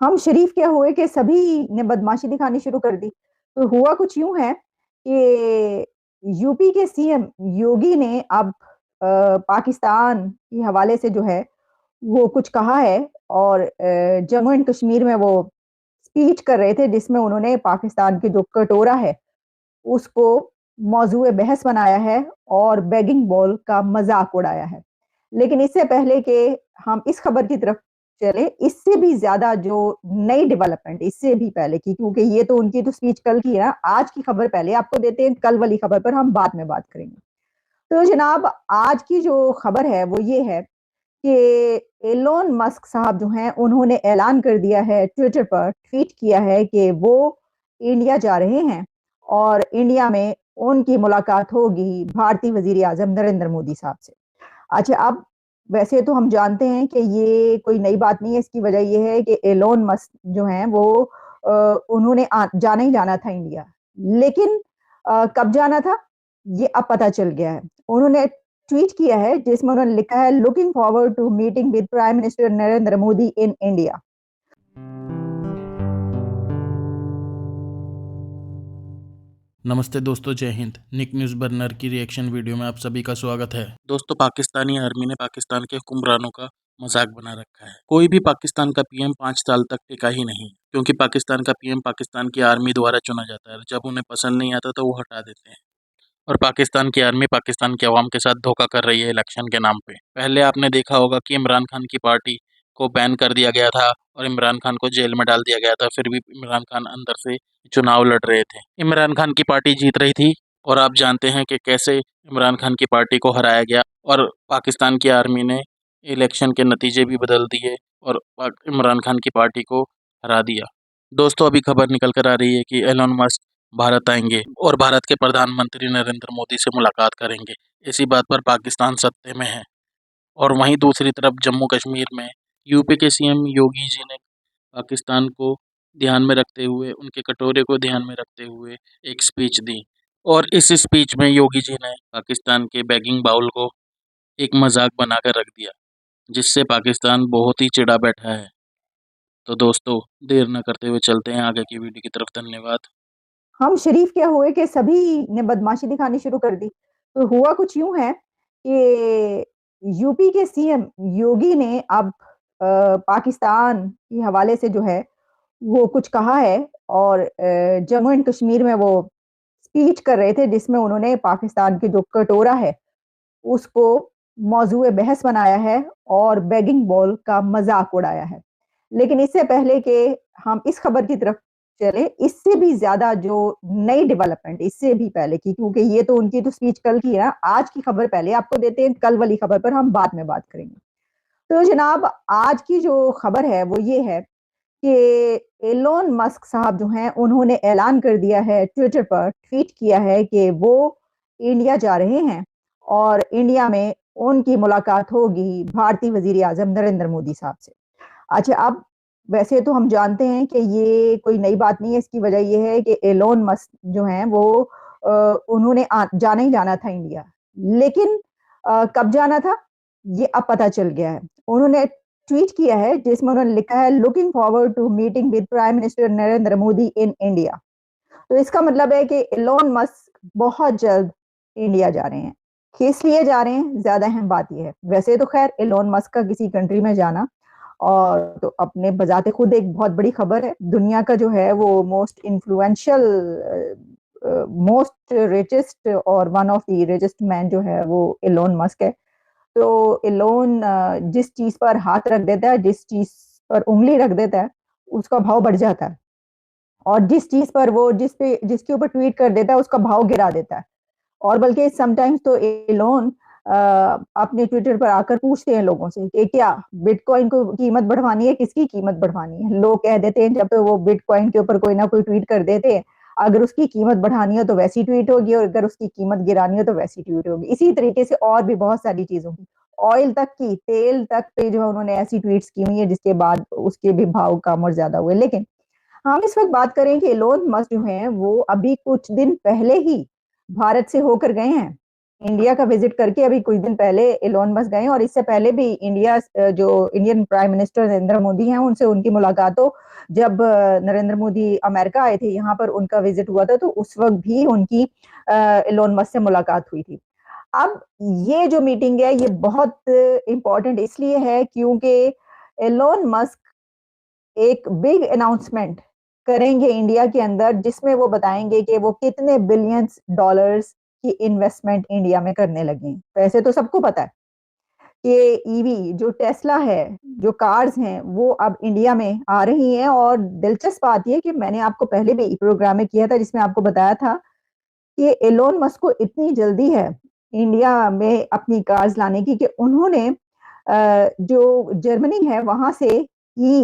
हम शरीफ क्या हुए कि सभी ने बदमाशी दिखानी शुरू कर दी। तो हुआ कुछ यूँ है कि यूपी के सीएम योगी ने अब पाकिस्तान के हवाले से जो है वो कुछ कहा है और जम्मू एंड कश्मीर में वो स्पीच कर रहे थे जिसमें उन्होंने पाकिस्तान की जो कटोरा है उसको मौजूए बहस बनाया है और बेगिंग बॉल का मज़ाक उड़ाया है। लेकिन इससे पहले कि हम इस खबर की तरफ चले, इससे भी ज़्यादा जो नई डेवलपमेंट इससे भी पहले की क्योंकि ये तो उनकी तो स्पीच कल की है ना, आज की खबर पहले आपको देते हैं, कल वाली खबर पर हम बाद में बात करेंगे। तो जनाब आज की जो खबर है वो ये है कि एलोन मस्क साहब जो हैं उन्होंने ऐलान कर दिया है ट्विटर पर ट्वीट किया है कि वो इंडिया जा रहे हैं और इंडिया में उनकी मुलाकात होगी भारतीय वज़ीर आज़म नरेंद्र मोदी साहब से। अच्छा अब वैसे तो हम जानते हैं कि ये कोई नई बात नहीं है, इसकी वजह ये है कि एलोन मस्क जो हैं वो उन्होंने जाना ही जाना था इंडिया। लेकिन कब जाना था? ये अब पता चल गया है। उन्होंने ट्वीट किया है जिसमें उन्होंने लिखा है looking forward to meeting with prime minister Narendra Modi in India. नमस्ते दोस्तों, जय हिंद। निक न्यूज़ बर्नर की रिएक्शन वीडियो में आप सभी का स्वागत है। दोस्तों, पाकिस्तानी आर्मी ने पाकिस्तान के हुक्मरानों का मजाक बना रखा है। कोई भी पाकिस्तान का पीएम 5 साल तक टिका ही नहीं, क्योंकि पाकिस्तान का पीएम पाकिस्तान की आर्मी द्वारा चुना जाता है। जब उन्हें पसंद नहीं आता तो वो हटा देते हैं। और पाकिस्तान की आर्मी पाकिस्तान के अवाम के साथ धोखा कर रही है इलेक्शन के नाम पे। पहले आपने देखा होगा कि इमरान खान की पार्टी को बैन कर दिया गया था और इमरान खान को जेल में डाल दिया गया था, फिर भी इमरान खान अंदर से चुनाव लड़ रहे थे। इमरान खान की पार्टी जीत रही थी और आप जानते हैं कि कैसे इमरान खान की पार्टी को हराया गया और पाकिस्तान की आर्मी ने इलेक्शन के नतीजे भी बदल दिए और इमरान खान की पार्टी को हरा दिया। दोस्तों, अभी खबर निकल कर आ रही है कि एलोन मस्क भारत आएंगे और भारत के प्रधानमंत्री नरेंद्र मोदी से मुलाकात करेंगे। इसी बात पर पाकिस्तान सत्ते में है। और वहीं दूसरी तरफ जम्मू कश्मीर में यूपी के सीएम योगी जी ने पाकिस्तान को ध्यान में रखते हुए, उनके कटोरे को ध्यान में रखते हुए एक स्पीच दी। और इस स्पीच में योगी जी ने पाकिस्तान के बैगिंग बाउल को एक मजाक बनाकर रख दिया, जिससे पाकिस्तान बहुत ही चिढ़ा बैठा है। तो दोस्तों, देर न करते हुए चलते हैं आगे की वीडियो की तरफ। धन्यवाद। हम शरीफ क्या हुए कि सभी ने बदमाशी दिखानी शुरू कर दी। तो हुआ कुछ यूँ है कि यूपी के सीएम योगी ने अब पाकिस्तान के हवाले से जो है वो कुछ कहा है और जम्मू एंड कश्मीर में वो स्पीच कर रहे थे जिसमें उन्होंने पाकिस्तान की जो कटोरा है उसको मौजूए बहस बनाया है और बेगिंग बॉल का मज़ाक उड़ाया है। लेकिन इससे पहले कि हम इस खबर की तरफ चले, इससे भी ज़्यादा जो नई डेवलपमेंट इससे भी पहले की क्योंकि ये तो उनकी तो स्पीच कल की है ना, आज की खबर पहले आपको देते हैं, कल वाली खबर पर हम बाद में बात करेंगे। तो जनाब आज की जो खबर है वो ये है कि एलोन मस्क साहब जो हैं उन्होंने ऐलान कर दिया है ट्विटर पर ट्वीट किया है कि वो इंडिया जा रहे हैं और इंडिया में उनकी मुलाकात होगी भारतीय वज़ीर आज़म नरेंद्र मोदी साहब से। अच्छा अब वैसे तो हम जानते हैं कि ये कोई नई बात नहीं है, इसकी वजह ये है कि एलोन मस्क जो हैं वो उन्होंने जाना ही जाना था इंडिया। लेकिन कब जाना था? ये अब पता चल गया है। उन्होंने ट्वीट किया है जिसमें उन्होंने लिखा है looking forward to meeting with prime minister Narendra Modi in India. तो इसका मतलब है कि एलोन मस्क बहुत जल्द इंडिया जा रहे हैं। किस लिए जा रहे हैं? ज़्यादा अहम बात ये है। वैसे तो खैर एलोन मस्क का किसी कंट्री में जाना और तो अपने बजाते खुद एक बहुत बड़ी खबर है। दुनिया का जो है वो मोस्ट रिचेस्ट और one of the richest man जो है वो एलोन मस्क है। तो एलोन जिस चीज़ पर हाथ रख देता है, जिस चीज़ पर उँगली रख देता है, उसका भाव बढ़ जाता है। और जिस चीज़ पर वो जिसके ऊपर ट्वीट कर देता है, उसका भाव गिरा देता है। और बल्कि समटाइम्स तो एलोन अपने ट्विटर पर आकर पूछते हैं लोगों से कि क्या बिटकॉइन को कीमत बढ़वानी है, किसकी कीमत बढ़वानी है? लोग कह देते हैं जब तो वो बिटकॉइन के ऊपर कोई ना कोई ट्वीट कर देते हैं, अगर उसकी कीमत बढ़ानी हो तो वैसी ट्वीट होगी और अगर उसकी कीमत गिरानी हो तो वैसी ट्वीट होगी। इसी तरीके से और भी बहुत सारी चीज़ों की, ऑयल तक की, तेल तक पे जो है उन्होंने ऐसी ट्वीट्स की हुई है जिसके बाद उसके भी भाव कम और ज़्यादा हुए। लेकिन हम इस वक़्त बात करें कि एलोन मस्क जो हैं वो अभी कुछ दिन पहले ही भारत से होकर गए हैं। इंडिया का विजिट करके अभी कुछ दिन पहले एलोन मस्क गए, और इससे पहले भी इंडिया जो Indian prime minister Narendra Modi हैं उनसे उनकी मुलाकात हो, जब नरेंद्र मोदी अमेरिका आए थे यहाँ पर उनका विजिट हुआ था, तो उस वक्त भी उनकी एलोन मस्क से मुलाकात हुई थी। अब ये जो मीटिंग है ये बहुत इंपॉर्टेंट इसलिए है क्योंकि एलोन मस्क एक बिग अनाउंसमेंट करेंगे इंडिया के अंदर, जिसमें वो बताएंगे कि वो कितने बिलियंस डॉलर्स की इन्वेस्टमेंट इंडिया में करने लगे हैं। वैसे तो सबको पता है कि ईवी जो टेस्ला है, जो कार्स हैं, वो अब इंडिया में आ रही हैं। और दिलचस्प बात यह कि मैंने आपको पहले भी प्रोग्राम में किया था जिसमें आपको बताया था कि एलोन मस्क को इतनी जल्दी है इंडिया में अपनी कार्स लाने की कि उन्होंने जो जर्मनी है वहां से ही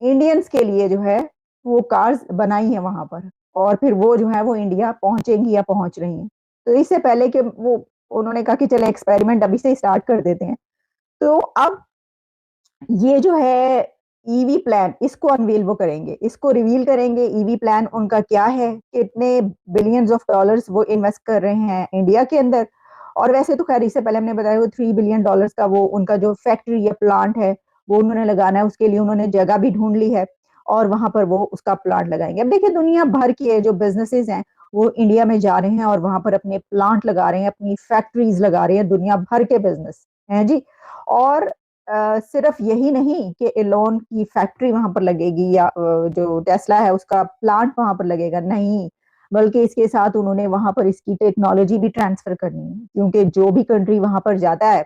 इंडियंस के लिए जो है वो कार्स बनाई है वहां पर, और फिर वो जो है वो इंडिया पहुंचेंगी या पहुंच रही हैं। तो इससे पहले कि वो उन्होंने कहा कि चले एक्सपेरिमेंट अभी से स्टार्ट कर देते हैं। तो अब ये जो है ईवी प्लान, इसको अनवील वो करेंगे, इसको रिवील करेंगे। ईवी प्लान उनका क्या है, कितने बिलियंस ऑफ डॉलर्स वो इन्वेस्ट कर रहे हैं इंडिया के अंदर। और वैसे तो खैर इससे पहले हमने बताया वो $3 बिलियन का वो उनका जो फैक्ट्री या प्लांट है वो उन्होंने लगाना है, उसके लिए उन्होंने जगह भी ढूंढ ली है और वहां पर वो उसका प्लांट लगाएंगे। अब देखिए दुनिया भर के जो बिजनेसेस हैं वो इंडिया में जा रहे हैं और वहां पर अपने प्लांट लगा रहे हैं, अपनी फैक्ट्रीज लगा रहे हैं, दुनिया भर के बिजनेस हैं जी। और सिर्फ यही नहीं कि एलोन की फैक्ट्री वहां पर लगेगी या जो टेस्ला है उसका प्लांट वहां पर लगेगा, नहीं, बल्कि इसके साथ उन्होंने वहां पर इसकी टेक्नोलॉजी भी ट्रांसफर करनी है, क्योंकि जो भी कंट्री वहां पर जाता है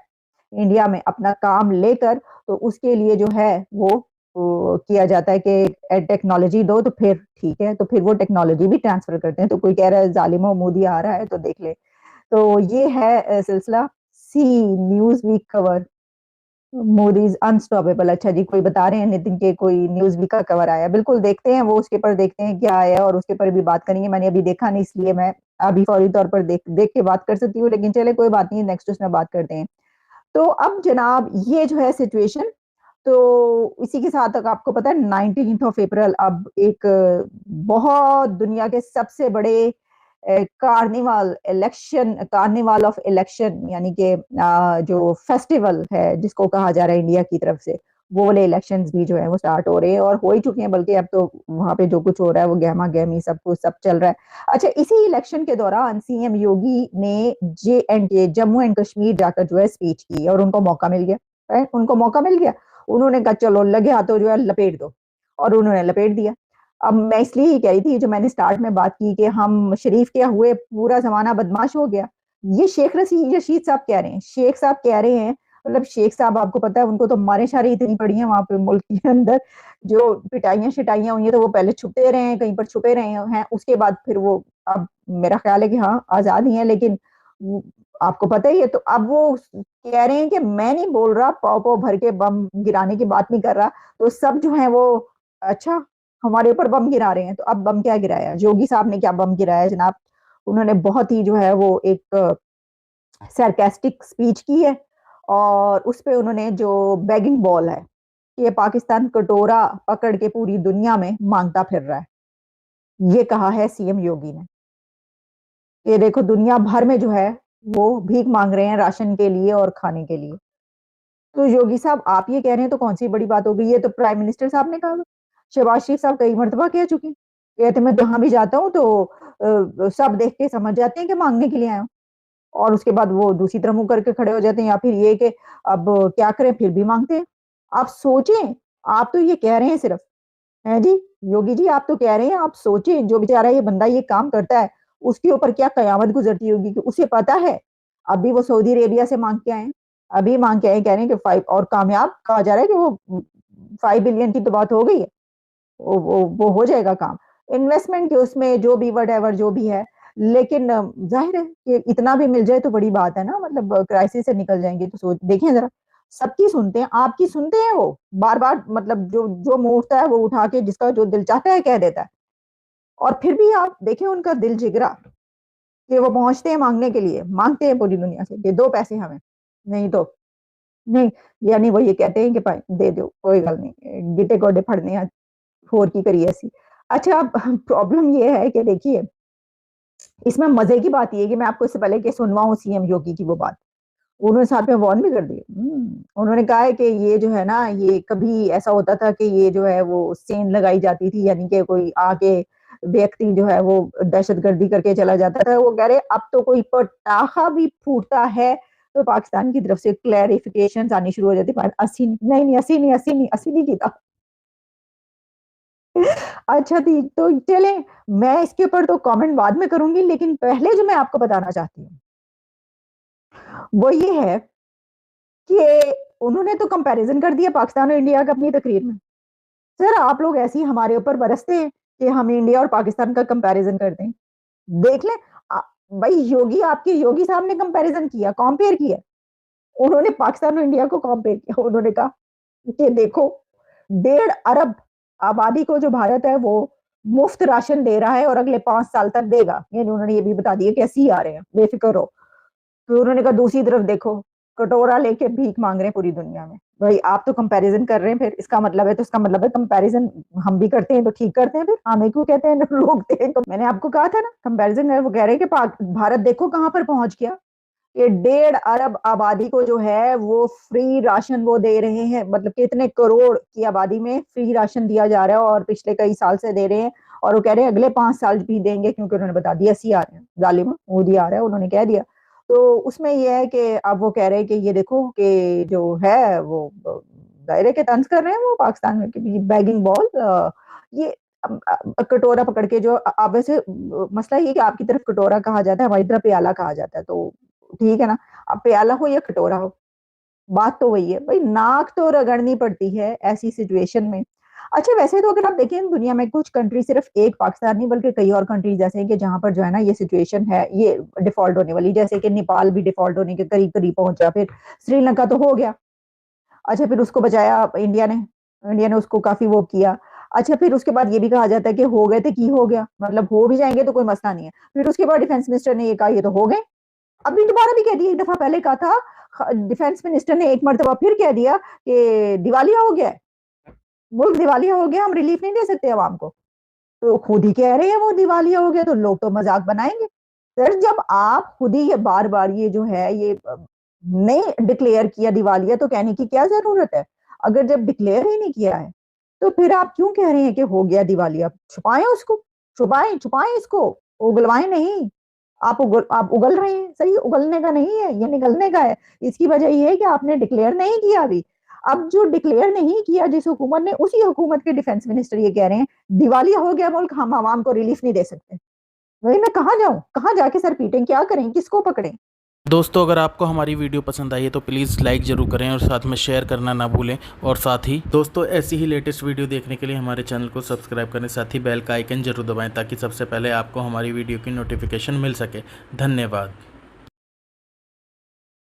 इंडिया में अपना काम लेकर, तो उसके लिए जो है वो किया जाता है कि टेक्नोलॉजी दो, तो फिर ठीक है, तो फिर वो टेक्नोलॉजी भी ट्रांसफर करते हैं। तो कोई कह रहा है जालिमो मोदी आ रहा है तो देख ले। तो ये है सिलसिला सी Newsweek cover, Modi's unstoppable. अच्छा जी, कोई बता रहे हैं नितिन के कोई न्यूज वीक का कवर आया, बिल्कुल देखते हैं वो, उसके पर देखते हैं क्या आया और उसके पर भी बात करेंगे। मैंने अभी देखा नहीं इसलिए मैं अभी फौरी तौर पर देख देख के बात कर सकती हूँ, लेकिन चले कोई बात नहीं, नेक्स्ट उसमें बात करते हैं। तो अब जनाब ये जो है सिचुएशन, तो इसी के साथ तक आपको पता है 19 अप्रैल अब एक बहुत दुनिया के सबसे बड़े कार्निवाल ऑफ इलेक्शन, यानी कि जो फेस्टिवल है जिसको कहा जा रहा है इंडिया की तरफ से, वो वाले इलेक्शंस भी जो है वो स्टार्ट हो रहे हैं और हो ही चुके हैं, बल्कि अब तो वहां पे जो कुछ हो रहा है वो गहमा गहमी सब कुछ सब चल रहा है। अच्छा, इसी इलेक्शन के दौरान सीएम योगी ने JNK जम्मू एंड कश्मीर जाकर जो है स्पीच की और उनको मौका मिल गया, उनको मौका मिल गया। उन्होंने कहा चलो लगे हाथों जो है लपेट दो, और उन्होंने लपेट दिया। अब मैं इसलिए ही कह रही थी, जो मैंने स्टार्ट में बात की कि हम शरीफ क्या हुए पूरा जमाना बदमाश हो गया, ये शेख रशीद साहब कह रहे हैं, शेख साहब कह रहे हैं। मतलब शेख साहब आपको पता है उनको तो मारे शारे इतनी पड़ी है वहां पे मुल्क के अंदर, जो पिटाइयां शिटाइयां हुई है तो वो पहले छुपते रहे हैं, कहीं पर छुपे रहे हैं, उसके बाद फिर वो, अब मेरा ख्याल है कि हाँ आजाद ही है, लेकिन आपको पता ही है। तो अब वो कह रहे हैं कि मैं नहीं बोल रहा, पाव पाव भर के बम गिराने की बात नहीं कर रहा। तो सब जो है वो, अच्छा, हमारे ऊपर बम गिरा रहे हैं। तो अब बम क्या गिराया, योगी साहब ने क्या बम गिराया जनाब? उन्होंने बहुत ही जो है वो एक सरकास्टिक स्पीच की है, और उस पे उन्होंने जो बेगिंग बॉल है, ये पाकिस्तान कटोरा पकड़ के पूरी दुनिया में मांगता फिर रहा है, ये कहा है सीएम योगी ने। ये देखो दुनिया भर में जो है वो भीख मांग रहे हैं राशन के लिए और खाने के लिए। तो योगी साहब आप ये कह रहे हैं तो कौन सी बड़ी बात हो गई, ये तो प्राइम मिनिस्टर साहब ने कहा। शहबाज शरीफ साहब कई मर्तबा कह चुके हैं, कहते मैं जहां भी जाता हूँ तो सब देख के समझ जाते हैं कि मांगने के लिए आया हूँ, और उसके बाद वो दूसरी तरफ मुंह करके खड़े हो जाते हैं, या फिर ये कि अब क्या करें फिर भी मांगते हैं। आप सोचें, आप तो ये कह रहे हैं सिर्फ, है जी, योगी जी आप तो कह रहे हैं, आप सोचें जो बेचारा ये बंदा ये काम करता है उसके ऊपर क्या कयामत गुजरती होगी, कि उसे पता है अभी वो सऊदी अरेबिया से मांग के आए हैं, अभी मांग के आए, कह रहे हैं कि 5, और कामयाब कहा जा रहा है कि वो 5 बिलियन की तो बात हो गई है, वो हो जाएगा काम, इन्वेस्टमेंट के उसमें जो भी वट एवर जो भी है। लेकिन जाहिर है कि इतना भी मिल जाए तो बड़ी बात है ना, मतलब क्राइसिस से निकल जाएंगे। तो सोच देखिए जरा, सबकी सुनते हैं, आपकी सुनते हैं वो बार बार, मतलब जो जो मुंह उठता है वो उठा के जिसका जो दिल चाहता है कह देता है, और फिर भी आप देखें उनका दिल जिगरा, कि वो पहुंचते हैं मांगने के लिए, मांगते हैं पूरी दुनिया से कि दो पैसे हमें, नहीं तो नहीं, यानी वो ये कहते हैं कि भाई दे दो कोई गल नहीं, गिटे गोडे फड़ने होर की करिए ऐसी। अच्छा, अब प्रॉब्लम ये है कि देखिए इसमें मजे की बात ये है कि मैं आपको इससे पहले कि सुनवाऊं सीएम योगी की वो बात, उन्होंने साथ में वार्न भी कर दिया। उन्होंने कहा है कि ये जो है ना, ये कभी ऐसा होता था कि ये जो है वो सेंध लगाई जाती थी, यानी कि कोई आके व्यक्ति जो है वो दहशतगर्दी करके चला जाता था। वो कह रहे अब तो कोई पटाखा भी फूटता है तो पाकिस्तान की तरफ से क्लैरिफिकेशन आनी शुरू हो जाती है, 80 नहीं नहीं 80 नहीं 80 नहीं 80 नहीं की था। अच्छा थी तो चले, मैं इसके ऊपर तो कमेंट बाद में करूंगी, लेकिन पहले जो मैं आपको बताना चाहती हूँ वो ये है कि उन्होंने तो कंपैरिजन कर दिया पाकिस्तान और इंडिया का अपनी तकरीर में। सर आप लोग ऐसे ही हमारे ऊपर बरसते हैं कि हम इंडिया और पाकिस्तान का कंपैरिजन कर दें। देख लें, भाई योगी, आपके योगी साहब ने कंपैरिजन किया, कंपेयर किया, उन्होंने पाकिस्तान और इंडिया को कंपेयर किया। उन्होंने कहा कि देखो 1.5 अरब आबादी को जो भारत है वो मुफ्त राशन दे रहा है और अगले 5 साल तक देगा, यानी उन्होंने ये भी बता दिया कि 80 आ रहे हैं, बेफिक्र हो। तो उन्होंने कहा दूसरी तरफ देखो, कटोरा लेके भीख मांग रहे हैं पूरी दुनिया में। भाई आप तो कंपैरिजन कर रहे हैं, फिर इसका मतलब है, तो इसका मतलब है कंपैरिजन हम भी करते हैं तो ठीक करते हैं, फिर हमें क्यों कहते हैं लोग थे। तो मैंने आपको कहा था ना कंपैरिजन है, वो कह रहे हैं कि भारत देखो कहां पर पहुंच गया, ये 1.5 अरब आबादी को जो है वो फ्री राशन वो दे रहे हैं, मतलब कितने करोड़ की आबादी में फ्री राशन दिया जा रहा है और पिछले कई साल से दे रहे हैं, और वो कह रहे हैं अगले 5 साल भी देंगे, क्योंकि उन्होंने बता दिया 80 आ रहे हैं, जालिम मोदी आ रहा है, उन्होंने कह दिया। तो उसमें यह है कि अब वो कह रहे हैं कि ये देखो कि जो है वो दायरे के तंज कर रहे हैं वो पाकिस्तान में, बैगिंग बॉल, ये कटोरा पकड़ के जो, अब वैसे मसला ये कि आपकी तरफ कटोरा कहा जाता है, हमारी तरफ प्याला कहा जाता है, तो ठीक है ना, अब प्याला हो या कटोरा हो, बात तो वही है भाई, नाक तो रगड़नी पड़ती है ऐसी सिचुएशन में। अच्छा वैसे तो अगर आप देखें दुनिया में कुछ कंट्री, सिर्फ एक पाकिस्तान नहीं बल्कि कई और कंट्रीज ऐसे हैं कि जहां पर जो है ना ये सिचुएशन है, ये डिफॉल्ट होने वाली, जैसे कि नेपाल भी डिफॉल्ट होने के करीब करीब पहुंचा, फिर श्रीलंका तो हो गया। अच्छा फिर उसको बचाया इंडिया ने, इंडिया ने उसको काफी वो किया। अच्छा फिर उसके बाद ये भी कहा जाता है कि हो गए थे की हो गया, मतलब हो भी जाएंगे तो कोई मसला नहीं है। फिर उसके बाद डिफेंस मिनिस्टर ने ये कहा ये तो हो गए, अभी दोबारा भी कह दिया, एक दफा पहले कहा था डिफेंस मिनिस्टर ने, एक मरतबा फिर कह दिया कि दिवालिया हो गया है, मुल्क दिवालिया हो गया, हम रिलीफ नहीं दे सकते आवाम को। तो खुद ही कह रहे हैं वो दिवालिया हो गया, तो लोग तो मजाक बनाएंगे। सर जब आप खुद ही ये बार बार ये जो है ये नहीं डिक्लेयर किया दिवालिया, तो कहने की क्या जरूरत है। अगर जब डिक्लेयर ही नहीं किया है तो फिर आप क्यों कह रहे हैं कि हो गया दिवालिया। छुपाएं उसको, छुपाएं छुपाएं इसको, उगलवाएं नहीं। आप उगल रहे हैं, सही उगलने का नहीं है, ये निकलने का है। इसकी वजह ये है कि आपने डिक्लेयर नहीं किया अभी। अब जो डिक्लेयर नहीं किया जिस हुकूमत ने, उसी हुकूमत के डिफेंस मिनिस्टर ये कह रहे हैं दिवालिया हो गया मुल्क, हम आवाम को रिलीफ नहीं दे सकते। वही मैं कहाँ जाऊं, कहाँ जाके सर पीटें, क्या करें, किसको पकड़ें। दोस्तों अगर आपको हमारी वीडियो पसंद आई है तो प्लीज़ लाइक ज़रूर करें और साथ में शेयर करना ना भूलें। और साथ ही दोस्तों ऐसी ही लेटेस्ट वीडियो देखने के लिए हमारे चैनल को सब्सक्राइब करें, साथ ही बेल का आइकन जरूर दबाएं ताकि सबसे पहले आपको हमारी वीडियो की नोटिफिकेशन मिल सके। धन्यवाद।